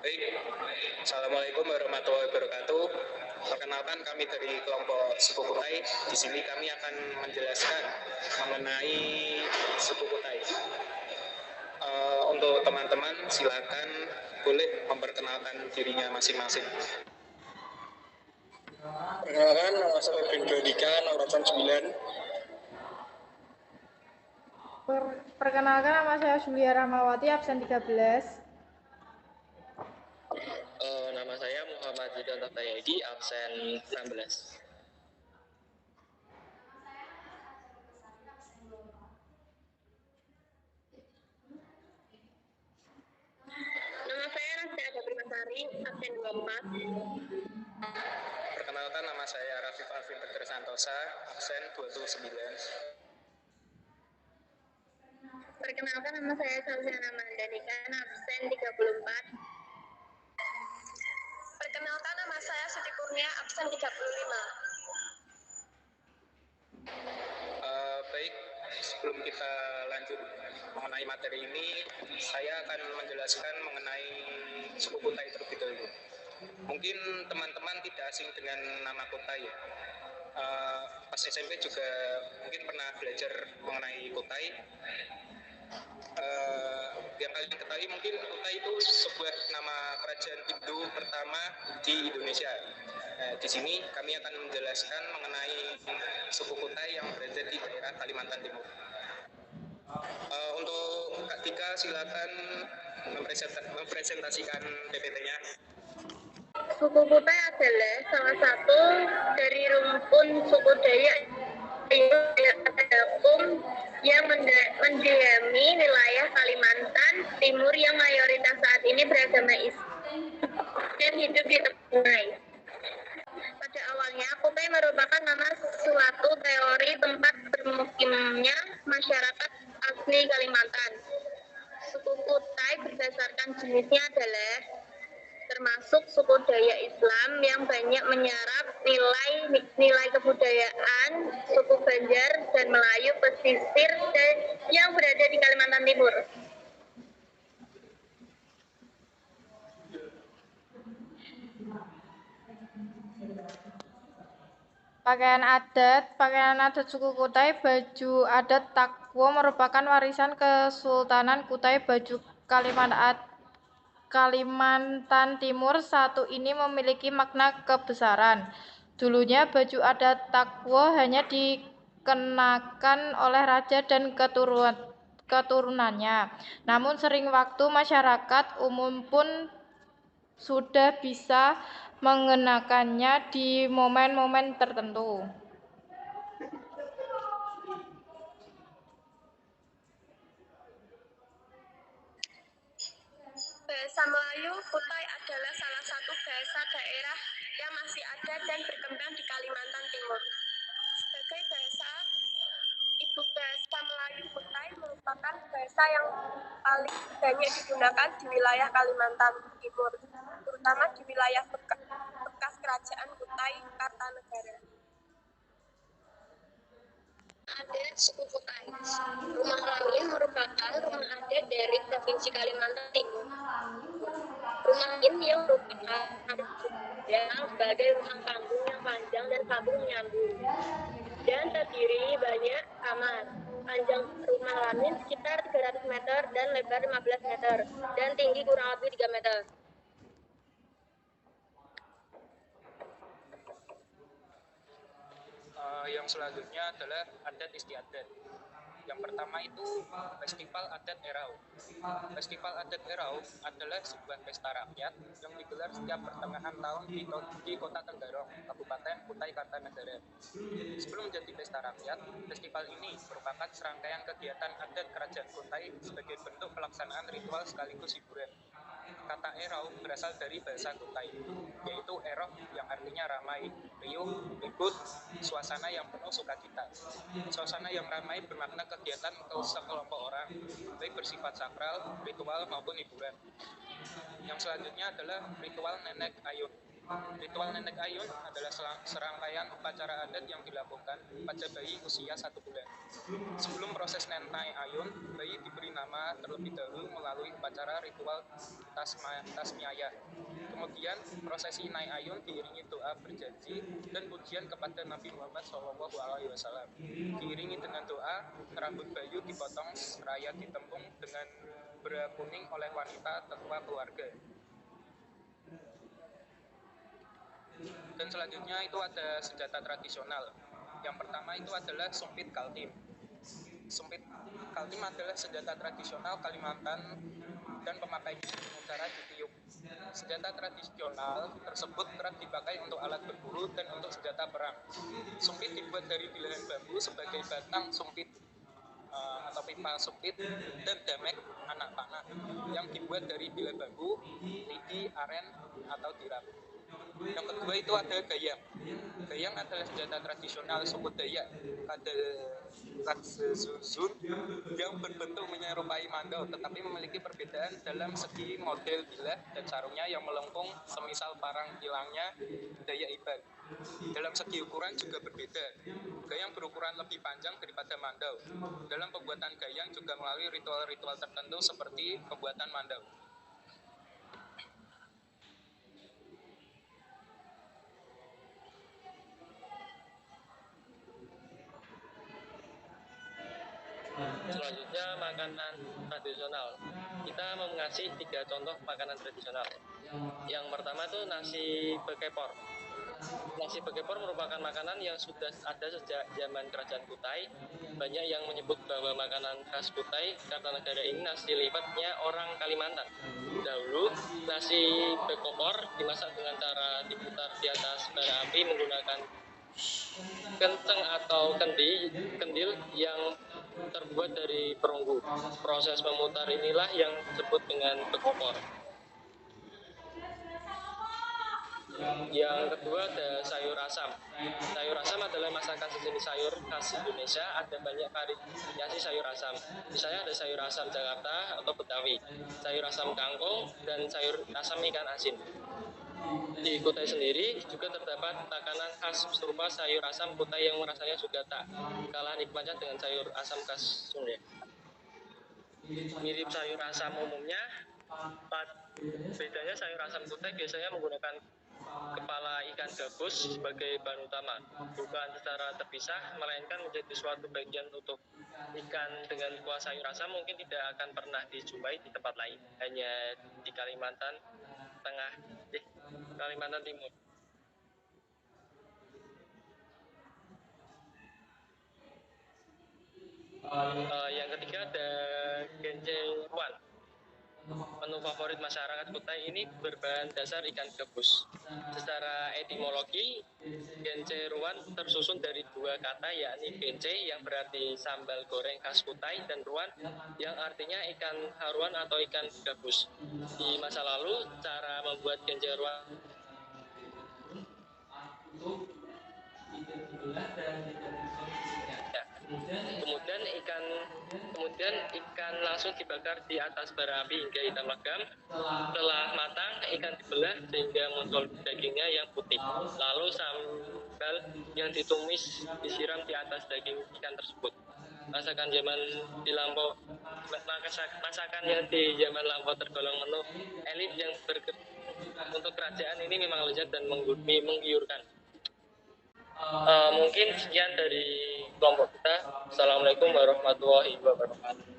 Baik, Assalamualaikum warahmatullahi wabarakatuh. Perkenalkan kami dari kelompok suku Kutai. Di sini kami akan menjelaskan mengenai suku Kutai. Untuk teman-teman silakan boleh memperkenalkan dirinya masing-masing. Perkenalkan, nama saya Bin Dika, nomor 9. Perkenalkan, nama saya Julia Rahmawati, absen 13. Nama saya Muhammad Zidan Tayedi, absen 16. Nama saya Rasda Ada Primasari, absen 24. Perkenalkan, nama saya Rafif Alvin Tegar Santosa, absen 29. Perkenalkan, nama saya Salsiana Mandanikan, absen 34. Perkenalkan, nama saya Siti Kurnia, absen 35. Baik, sebelum kita lanjut mengenai materi ini, saya akan menjelaskan mengenai suku Kutai terlebih dahulu. Mungkin teman-teman tidak asing dengan nama Kutai ya. Pas SMP juga mungkin pernah belajar mengenai Kutai. Yang kalian ketahui mungkin Kutai itu sebuah nama kerajaan Hindu pertama di Indonesia. Di sini kami akan menjelaskan mengenai suku Kutai yang berada di daerah Kalimantan Timur. Untuk Kak Tika silakan mempresentasikan PPT-nya. Suku Kutai adalah salah satu dari rumpun suku Dayak yang mendiami wilayah Kalimantan Timur yang mayoritas saat ini beragama Islam dan hidup di Sungai. Pada awalnya, Kutai merupakan nama suatu teori tempat bermukimnya masyarakat asli Kalimantan. Suku Kutai berdasarkan jenisnya adalah termasuk suku Dayak Islam yang banyak menyerap nilai kebudayaan suku Banjar dan Melayu pesisir yang berada di Kalimantan Timur. Pakaian adat suku Kutai, baju adat Takwo merupakan warisan Kesultanan Kutai. Baju Kalimantan Timur satu ini memiliki makna kebesaran. Dulunya baju adat Takwo hanya dikenakan oleh raja dan keturunannya. Namun sering waktu masyarakat umum pun sudah bisa mengenakannya di momen-momen tertentu. Bahasa Melayu Kutai adalah salah satu bahasa daerah yang masih ada dan berkembang di Kalimantan Timur. Sebagai bahasa ibu, bahasa Melayu Kutai merupakan bahasa yang paling banyak digunakan di wilayah Kalimantan Timur, terutama di wilayah bekas kerajaan Kutai Kartanegara. Adat suku Kutai. Rumah Lamin merupakan rumah adat dari Provinsi Kalimantan Timur. Rumah ini yang merupakan sebagai rumah panggung yang panjang dan panggung menyambung dan terdiri banyak kamar. Panjang rumah Lamin sekitar 300 meter dan lebar 15 meter dan tinggi kurang lebih 3 meter. Yang selanjutnya adalah adat istiadat. Yang pertama itu Festival Adat Erau. Festival Adat Erau adalah sebuah pesta rakyat yang digelar setiap pertengahan tahun di Kota Tenggarong, Kabupaten Kutai Kartanegara. Sebelum menjadi pesta rakyat, festival ini merupakan serangkaian kegiatan adat Kerajaan Kutai sebagai bentuk pelaksanaan ritual sekaligus hiburan. Kata erau berasal dari bahasa Kutai, yaitu eroh yang artinya ramai, riuh, ribut, suasana yang penuh sukacita. Suasana yang ramai bermakna kegiatan atau sekelompok orang, baik bersifat sakral, ritual maupun hiburan. Yang selanjutnya adalah ritual nenek ayun. Ritual nenek ayun adalah serangkaian upacara adat yang dilakukan pada bayi usia 1 bulan. Sebelum proses nenek ayun, bayi diberi nama terlebih dahulu melalui upacara ritual tasmiyah. Kemudian prosesi naik ayun diiringi doa berjanji dan pujian kepada Nabi Muhammad SAW. Diiringi dengan doa, rambut bayi dipotong seraya ditempung dengan bra kuning oleh wanita tetua keluarga. Dan selanjutnya itu ada senjata tradisional. Yang pertama itu adalah sumpit kaltim. Sumpit kaltim adalah senjata tradisional Kalimantan dan pemakainya utara ditiup. Senjata tradisional tersebut kerap dipakai untuk alat berburu dan untuk senjata perang. Sumpit dibuat dari bilahan bambu sebagai batang sumpit atau pipa sumpit dan damek anak panah yang dibuat dari bilah bambu, lidi, aren, atau tiram. Yang kedua itu ada gayang. Gayang adalah senjata tradisional suku Dayak Kadzezuzun yang berbentuk menyerupai mandau tetapi memiliki perbedaan dalam segi model bilah dan sarungnya yang melengkung semisal parang kilangnya Dayak Iban. Dalam segi ukuran juga berbeda. Gayang berukuran lebih panjang daripada mandau. Dalam pembuatan gayang juga melalui ritual-ritual tertentu seperti pembuatan mandau. Selanjutnya makanan tradisional. Kita mau ngasih 3 contoh makanan tradisional. Yang pertama itu nasi bekepor. Nasi bekepor merupakan makanan yang sudah ada sejak zaman Kerajaan Kutai. Banyak yang menyebut bahwa makanan khas Kutai karena negara ini nasi liwetnya orang Kalimantan. Dahulu nasi bekepor dimasak dengan cara diputar di atas bara api menggunakan kenteng atau kendil yang terbuat dari perunggu. Proses memutar inilah yang disebut dengan bekopor. Yang kedua ada sayur asam. Sayur asam adalah masakan sejenis sayur khas Indonesia. Ada banyak variasi sayur asam. Misalnya ada sayur asam Jakarta atau Betawi, sayur asam kangkung, dan sayur asam ikan asin. Di Kutai sendiri juga terdapat makanan khas serupa sayur asam Kutai yang rasanya juga tak kalah nikmatnya dengan sayur asam khas Sunda. Mirip sayur asam umumnya, bedanya sayur asam Kutai biasanya menggunakan kepala ikan gabus sebagai bahan utama, bukan secara terpisah, melainkan menjadi suatu bagian untuk ikan. Dengan kuah sayur asam mungkin tidak akan pernah dijumpai di tempat lain, hanya di Kalimantan Timur. Yang ketiga ada genje ruan. Menu favorit masyarakat Kutai ini berbahan dasar ikan gabus. Secara etimologi, genje ruan tersusun dari 2 kata, yakni genje yang berarti sambal goreng khas Kutai dan ruan yang artinya ikan haruan atau ikan gabus. Di masa lalu, cara membuat genje ruan kemudian ikan langsung dibakar di atas bara api hingga hitam legam. Setelah matang, ikan dibelah sehingga muncul dagingnya yang putih. Lalu sambal yang ditumis disiram di atas daging ikan tersebut. Masakan yang di zaman lampau tergolong menu elit yang untuk kerajaan ini memang lezat dan menggiurkan. Mungkin sekian dari kelompok kita. Assalamualaikum warahmatullahi wabarakatuh.